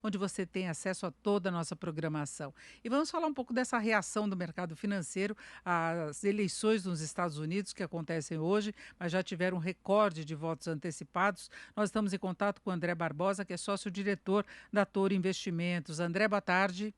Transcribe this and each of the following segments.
onde você tem acesso a toda a nossa programação. E vamos falar um pouco dessa reação do mercado financeiro às eleições nos Estados Unidos que acontecem hoje, mas já tiveram um recorde de votos antecipados. Nós estamos em contato com o André Barbosa, que é sócio-diretor da Toro Investimentos. André, boa tarde.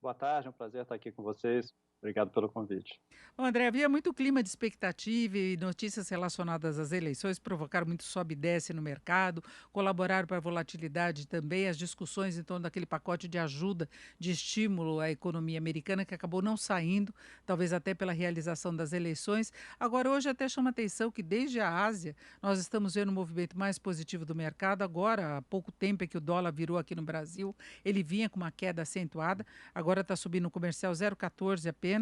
Boa tarde, é um prazer estar aqui com vocês. Obrigado pelo convite. Ô, André, havia muito clima de expectativa e notícias relacionadas às eleições provocaram muito sobe e desce no mercado, colaboraram para a volatilidade também, as discussões em torno daquele pacote de ajuda, de estímulo à economia americana que acabou não saindo, talvez até pela realização das eleições. Agora, hoje até chama atenção que desde a Ásia nós estamos vendo um movimento mais positivo do mercado. Agora, há pouco tempo é que o dólar virou aqui no Brasil, ele vinha com uma queda acentuada, agora está subindo no comercial 0,14 apenas.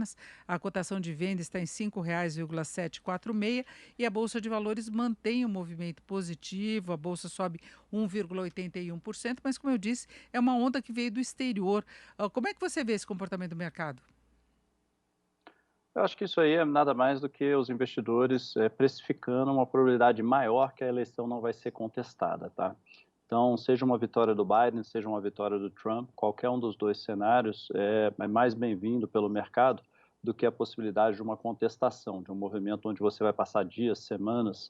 A cotação de venda está em R$ 5,746 e a Bolsa de Valores mantém o movimento positivo, a Bolsa sobe 1,81%, mas como eu disse, é uma onda que veio do exterior. Como é que você vê esse comportamento do mercado? Eu acho que isso aí é nada mais do que os investidores precificando uma probabilidade maior que a eleição não vai ser contestada, tá? Então, seja uma vitória do Biden, seja uma vitória do Trump, qualquer um dos dois cenários é mais bem-vindo pelo mercado do que a possibilidade de uma contestação, de um movimento onde você vai passar dias, semanas,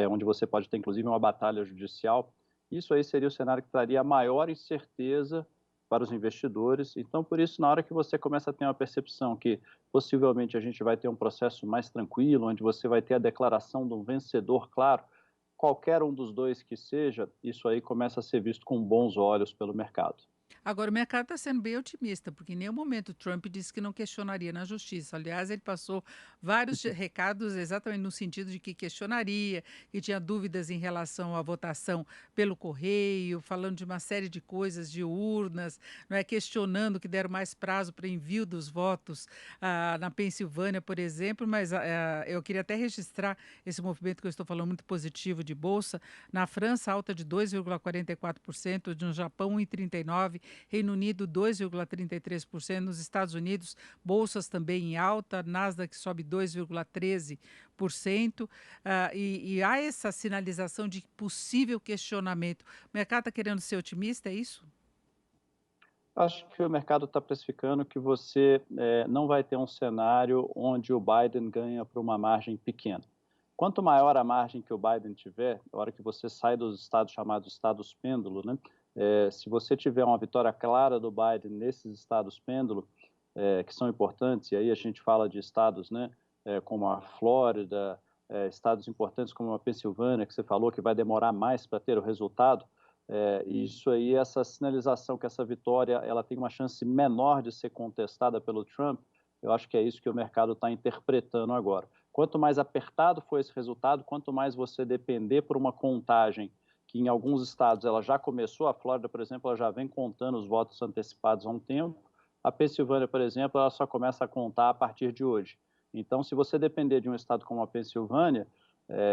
onde você pode ter inclusive uma batalha judicial. Isso aí seria o cenário que traria a maior incerteza para os investidores. Então, por isso, na hora que você começa a ter uma percepção que possivelmente a gente vai ter um processo mais tranquilo, onde você vai ter a declaração de um vencedor claro, qualquer um dos dois que seja, isso aí começa a ser visto com bons olhos pelo mercado. Agora, o mercado está sendo bem otimista, porque em nenhum momento o Trump disse que não questionaria na justiça. Aliás, ele passou vários recados exatamente no sentido de que questionaria, que tinha dúvidas em relação à votação pelo correio, falando de uma série de coisas, de urnas, não é questionando que deram mais prazo para envio dos votos na Pensilvânia, por exemplo. Mas eu queria até registrar esse movimento que eu estou falando muito positivo de bolsa. Na França, alta de 2,44%, no Japão, 1,39%. Reino Unido 2,33%, nos Estados Unidos, bolsas também em alta, Nasdaq sobe 2,13%, e há essa sinalização de possível questionamento. O mercado está querendo ser otimista, é isso? Acho que o mercado está precificando que você não vai ter um cenário onde o Biden ganha por uma margem pequena. Quanto maior a margem que o Biden tiver, na hora que você sai dos estados chamados estados pêndulo, né? Se você tiver uma vitória clara do Biden nesses estados pêndulo, que são importantes, e aí a gente fala de estados, né, como a Flórida, estados importantes como a Pensilvânia, que você falou que vai demorar mais para ter o resultado, isso aí, essa sinalização que essa vitória ela tem uma chance menor de ser contestada pelo Trump, eu acho que é isso que o mercado está interpretando agora. Quanto mais apertado for esse resultado, quanto mais você depender por uma contagem que em alguns estados ela já começou, a Flórida, por exemplo, ela já vem contando os votos antecipados há um tempo, a Pensilvânia, por exemplo, ela só começa a contar a partir de hoje. Então, se você depender de um estado como a Pensilvânia,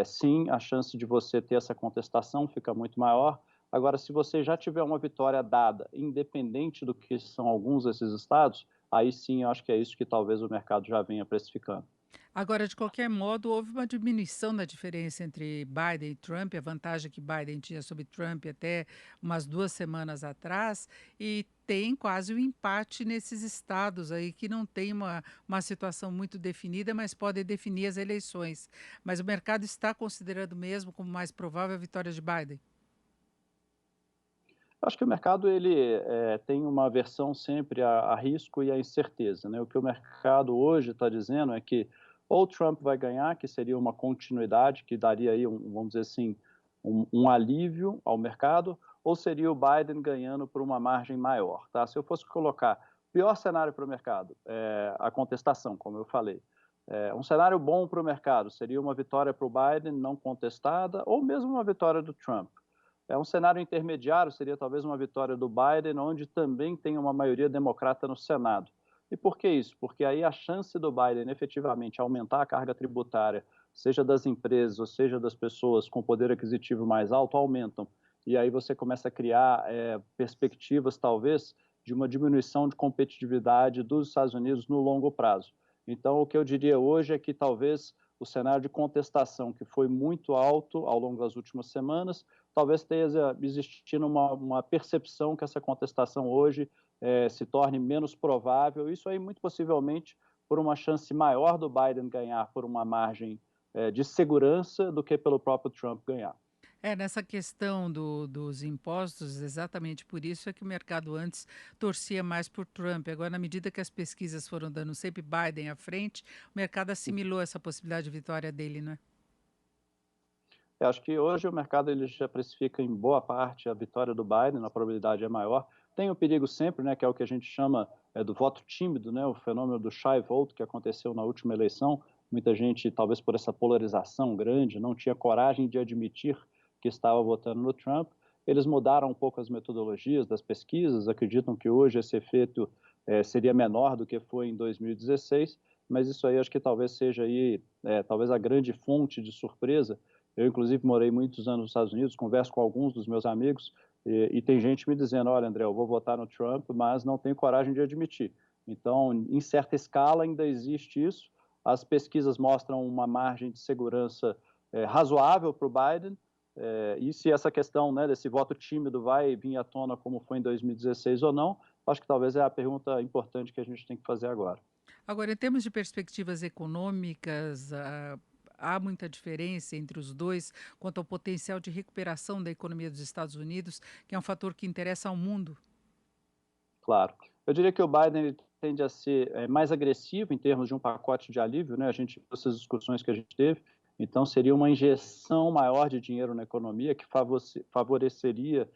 sim, a chance de você ter essa contestação fica muito maior. Agora, se você já tiver uma vitória dada, independente do que são alguns desses estados, aí sim eu acho que é isso que talvez o mercado já venha precificando. Agora, de qualquer modo, houve uma diminuição da diferença entre Biden e Trump, a vantagem que Biden tinha sobre Trump até umas 2 semanas atrás, e tem quase um empate nesses estados aí que não tem uma situação muito definida, mas podem definir as eleições. Mas o mercado está considerando mesmo como mais provável a vitória de Biden? Eu acho que o mercado ele tem uma aversão sempre a risco e a incerteza, né? O que o mercado hoje está dizendo é que ou o Trump vai ganhar, que seria uma continuidade, que daria aí, vamos dizer assim, um alívio ao mercado, ou seria o Biden ganhando por uma margem maior, tá? Se eu fosse colocar pior cenário para o mercado, a contestação, como eu falei. Um cenário bom para o mercado seria uma vitória para o Biden não contestada, ou mesmo uma vitória do Trump. Um cenário intermediário seria talvez uma vitória do Biden, onde também tem uma maioria democrata no Senado. E por que isso? Porque aí a chance do Biden efetivamente aumentar a carga tributária, seja das empresas ou seja das pessoas com poder aquisitivo mais alto, aumentam. E aí você começa a criar perspectivas, talvez, de uma diminuição de competitividade dos Estados Unidos no longo prazo. Então, o que eu diria hoje é que talvez o cenário de contestação, que foi muito alto ao longo das últimas semanas, talvez esteja existindo uma percepção que essa contestação hoje se torne menos provável. Isso aí, muito possivelmente, por uma chance maior do Biden ganhar por uma margem de segurança do que pelo próprio Trump ganhar. Nessa questão dos impostos, exatamente por isso é que o mercado antes torcia mais por Trump. Agora, na medida que as pesquisas foram dando sempre Biden à frente, o mercado assimilou essa possibilidade de vitória dele, não é? Eu acho que hoje o mercado ele já precifica em boa parte a vitória do Biden, a probabilidade é maior. Tem o perigo sempre, né, que é o que a gente chama do voto tímido, né, o fenômeno do shy vote que aconteceu na última eleição. Muita gente, talvez por essa polarização grande, não tinha coragem de admitir que estava votando no Trump. Eles mudaram um pouco as metodologias das pesquisas, acreditam que hoje esse efeito seria menor do que foi em 2016, mas isso aí acho que talvez seja aí, talvez a grande fonte de surpresa. Eu, inclusive, morei muitos anos nos Estados Unidos, converso com alguns dos meus amigos e tem gente me dizendo, olha, André, eu vou votar no Trump, mas não tenho coragem de admitir. Então, em certa escala, ainda existe isso. As pesquisas mostram uma margem de segurança razoável para o Biden, e se essa questão, né, desse voto tímido vai vir à tona como foi em 2016 ou não, acho que talvez é a pergunta importante que a gente tem que fazer agora. Agora, em termos de perspectivas econômicas, há muita diferença entre os dois quanto ao potencial de recuperação da economia dos Estados Unidos, que é um fator que interessa ao mundo. Claro. Eu diria que o Biden ele tende a ser mais agressivo em termos de um pacote de alívio, né? A gente viu essas discussões que a gente teve, então seria uma injeção maior de dinheiro na economia que favoreceria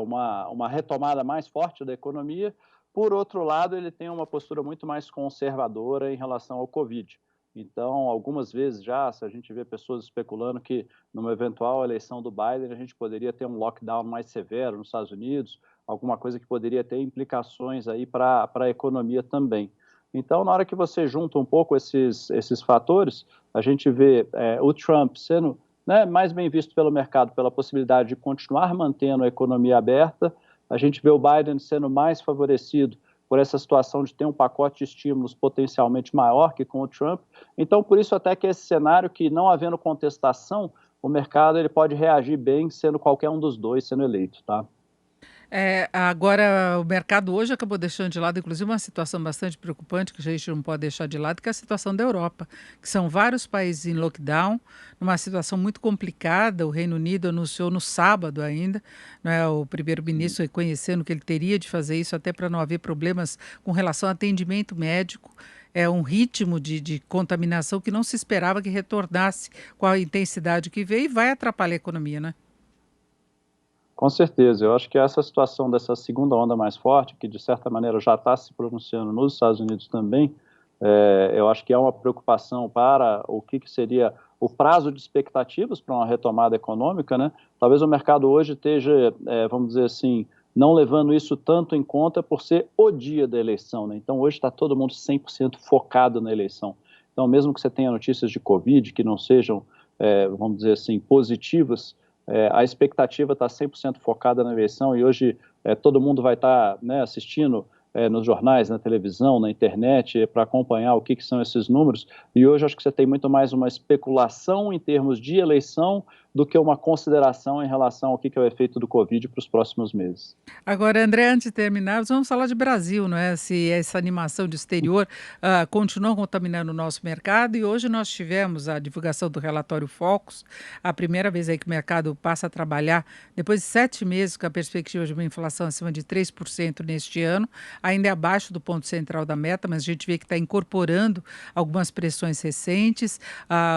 uma retomada mais forte da economia. Por outro lado, ele tem uma postura muito mais conservadora em relação ao Covid. Então, algumas vezes já, se a gente vê pessoas especulando que numa eventual eleição do Biden, a gente poderia ter um lockdown mais severo nos Estados Unidos, alguma coisa que poderia ter implicações aí para a economia também. Então, na hora que você junta um pouco esses fatores, a gente vê o Trump sendo, né, mais bem visto pelo mercado pela possibilidade de continuar mantendo a economia aberta, a gente vê o Biden sendo mais favorecido por essa situação de ter um pacote de estímulos potencialmente maior que com o Trump. Então, por isso até que esse cenário que, não havendo contestação, o mercado ele pode reagir bem sendo qualquer um dos dois sendo eleito, tá? Agora o mercado hoje acabou deixando de lado, inclusive, uma situação bastante preocupante que a gente não pode deixar de lado, que é a situação da Europa, que são vários países em lockdown, numa situação muito complicada. O Reino Unido anunciou no sábado ainda, né, o primeiro-ministro reconhecendo que ele teria de fazer isso até para não haver problemas com relação ao atendimento médico. É um ritmo de contaminação que não se esperava que retornasse com a intensidade que veio e vai atrapalhar a economia, né? Com certeza, eu acho que essa situação dessa segunda onda mais forte, que de certa maneira já está se pronunciando nos Estados Unidos também, eu acho que é uma preocupação para o que seria o prazo de expectativas para uma retomada econômica, né? Talvez o mercado hoje esteja, vamos dizer assim, não levando isso tanto em conta por ser o dia da eleição, né? Então hoje está todo mundo 100% focado na eleição. Então mesmo que você tenha notícias de Covid que não sejam, vamos dizer assim, positivas, a expectativa está 100% focada na eleição e hoje todo mundo vai estar, né, assistindo nos jornais, na televisão, na internet, para acompanhar o que são esses números. E hoje acho que você tem muito mais uma especulação em termos de eleição do que uma consideração em relação ao que é o efeito do Covid para os próximos meses. Agora, André, antes de terminar, vamos falar de Brasil, não é? Se essa animação de exterior continua contaminando o nosso mercado, e hoje nós tivemos a divulgação do relatório Focus, a primeira vez aí que o mercado passa a trabalhar, depois de 7 meses com a perspectiva de uma inflação acima de 3% neste ano, ainda é abaixo do ponto central da meta, mas a gente vê que está incorporando algumas pressões recentes.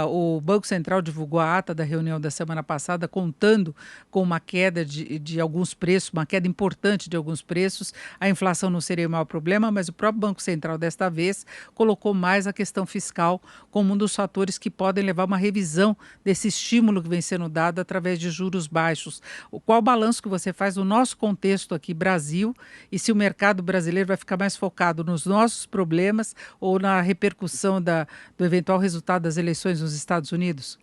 O Banco Central divulgou a ata da reunião da semana passada, contando com uma queda de alguns preços, uma queda importante de alguns preços. A inflação não seria o maior problema, mas o próprio Banco Central, desta vez, colocou mais a questão fiscal como um dos fatores que podem levar a uma revisão desse estímulo que vem sendo dado através de juros baixos. Qual o balanço que você faz do nosso contexto aqui, Brasil, e se o mercado brasileiro vai ficar mais focado nos nossos problemas ou na repercussão do eventual resultado das eleições nos Estados Unidos?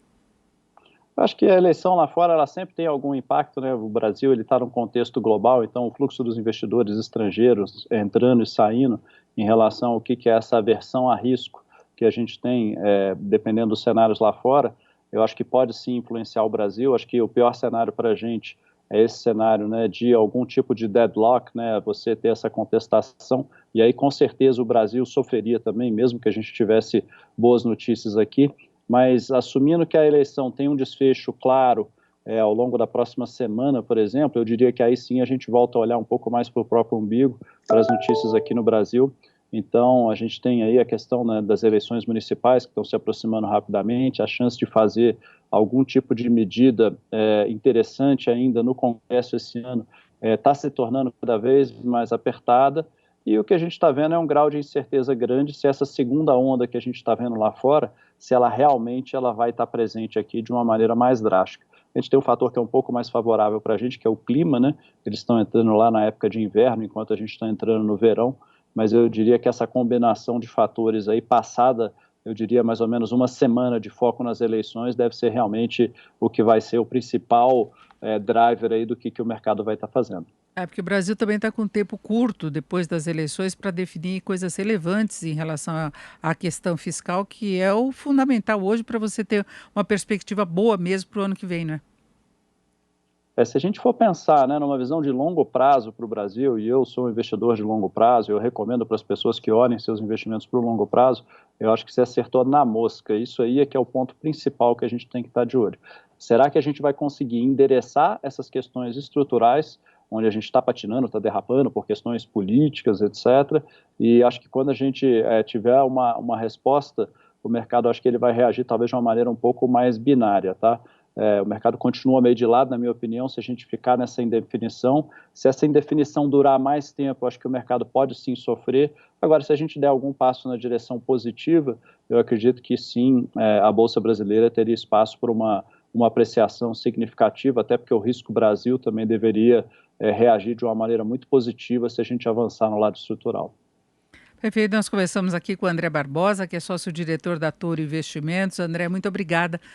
Acho que a eleição lá fora ela sempre tem algum impacto, né? O Brasil ele está num contexto global, então o fluxo dos investidores estrangeiros entrando e saindo em relação ao que é essa aversão a risco que a gente tem, dependendo dos cenários lá fora, eu acho que pode sim influenciar o Brasil. Acho que o pior cenário para a gente é esse cenário, né, de algum tipo de deadlock, né, você ter essa contestação, e aí com certeza o Brasil sofreria também, mesmo que a gente tivesse boas notícias aqui, mas assumindo que a eleição tem um desfecho claro ao longo da próxima semana, por exemplo, eu diria que aí sim a gente volta a olhar um pouco mais para o próprio umbigo, para as notícias aqui no Brasil. Então, a gente tem aí a questão, né, das eleições municipais que estão se aproximando rapidamente, a chance de fazer algum tipo de medida interessante ainda no Congresso esse ano está se tornando cada vez mais apertada, e o que a gente está vendo é um grau de incerteza grande se essa segunda onda que a gente está vendo lá fora, se ela realmente ela vai estar presente aqui de uma maneira mais drástica. A gente tem um fator que é um pouco mais favorável para a gente, que é o clima, né? Eles estão entrando lá na época de inverno, enquanto a gente está entrando no verão, mas eu diria que essa combinação de fatores aí, passada, eu diria mais ou menos uma semana de foco nas eleições, deve ser realmente o que vai ser o principal driver aí do que o mercado vai estar fazendo. É, porque o Brasil também está com um tempo curto depois das eleições para definir coisas relevantes em relação à questão fiscal, que é o fundamental hoje para você ter uma perspectiva boa mesmo para o ano que vem, né? Se a gente for pensar, né, numa visão de longo prazo para o Brasil, e eu sou um investidor de longo prazo, eu recomendo para as pessoas que olhem seus investimentos para o longo prazo, eu acho que você acertou na mosca. Isso aí é que é o ponto principal que a gente tem que estar de olho. Será que a gente vai conseguir endereçar essas questões estruturais, onde a gente está patinando, está derrapando por questões políticas, etc. E acho que quando a gente tiver uma resposta, o mercado, acho que ele vai reagir talvez de uma maneira um pouco mais binária, tá? O mercado continua meio de lado, na minha opinião, se a gente ficar nessa indefinição. Se essa indefinição durar mais tempo, acho que o mercado pode sim sofrer. Agora, se a gente der algum passo na direção positiva, eu acredito que sim, a Bolsa Brasileira teria espaço para uma apreciação significativa, até porque o risco Brasil também deveria reagir de uma maneira muito positiva se a gente avançar no lado estrutural. Perfeito, nós conversamos aqui com o André Barbosa, que é sócio-diretor da Toro Investimentos. André, muito obrigada